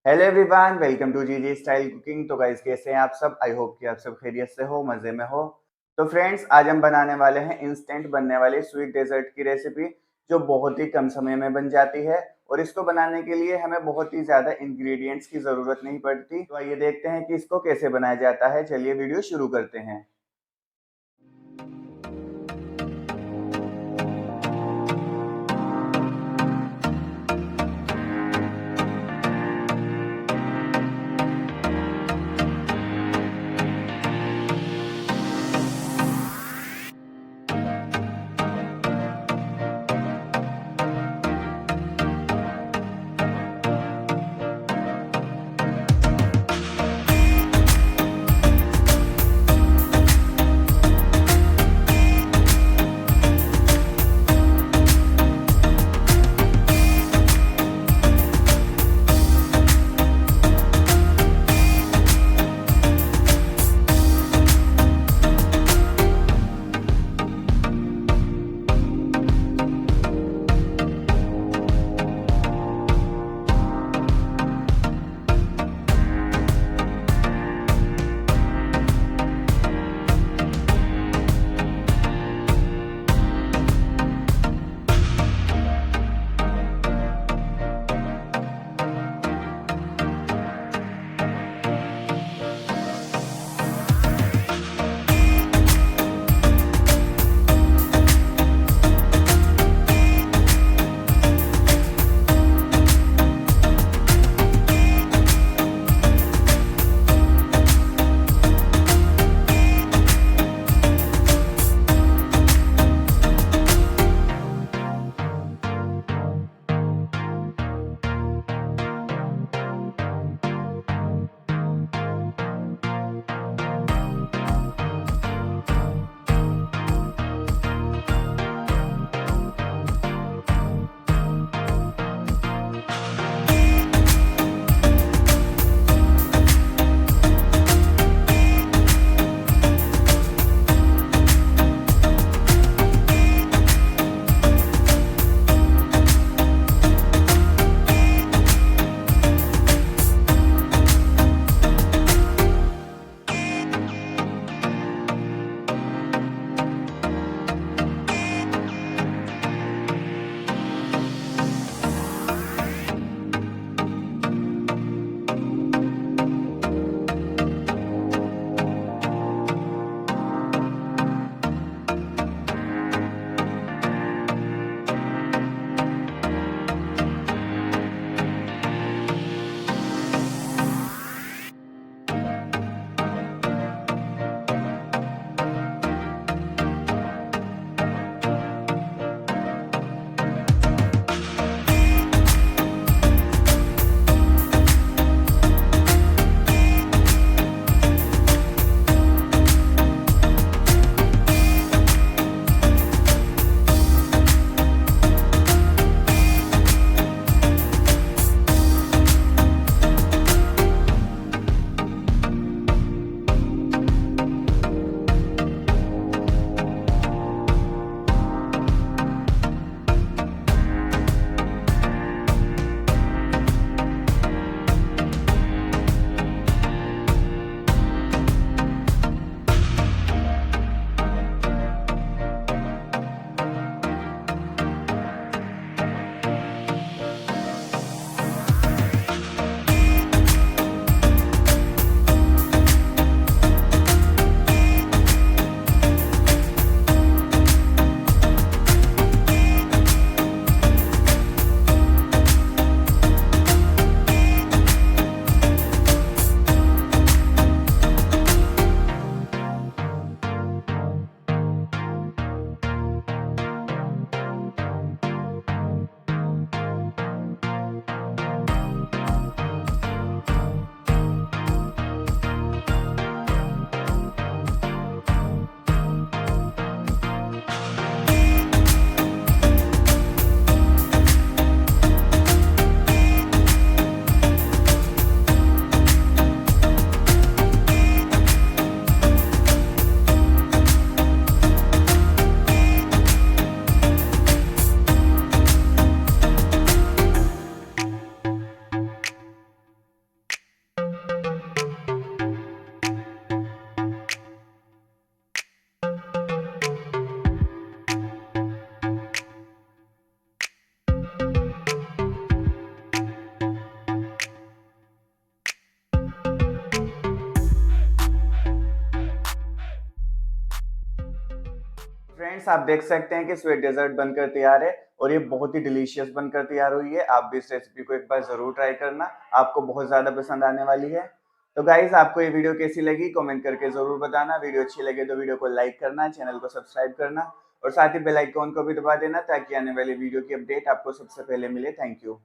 Hello everyone, welcome to G G style cooking. तो guys, कैसे हैं आप सब? आई होप कि आप सब खैरियत से हो, मज़े में हो। तो फ्रेंड्स, आज हम बनाने वाले हैं इंस्टेंट बनने वाली स्वीट डेजर्ट की रेसिपी, जो बहुत ही कम समय में बन जाती है। और इसको बनाने के लिए हमें बहुत ही ज़्यादा इंग्रेडिएंट्स की ज़रूरत नहीं पड़ती। तो आइए देखते हैं कि इसको कैसे बनाया जाता है। चलिए वीडियो शुरू करते हैं। फ्रेंड्स आप देख सकते हैं कि स्वीट डेजर्ट बनकर तैयार है और ये बहुत ही डिलीशियस बनकर तैयार हुई है। आप भी इस रेसिपी को एक बार जरूर ट्राई करना, आपको बहुत ज्यादा पसंद आने वाली है। तो गाइज आपको ये वीडियो कैसी लगी कमेंट करके जरूर बताना। वीडियो अच्छी लगे तो वीडियो को लाइक करना, चैनल को सब्सक्राइब करना और साथ ही बेल आइकॉन को भी दबा देना ताकि आने वाली वीडियो की अपडेट आपको सबसे पहले मिले। Thank you.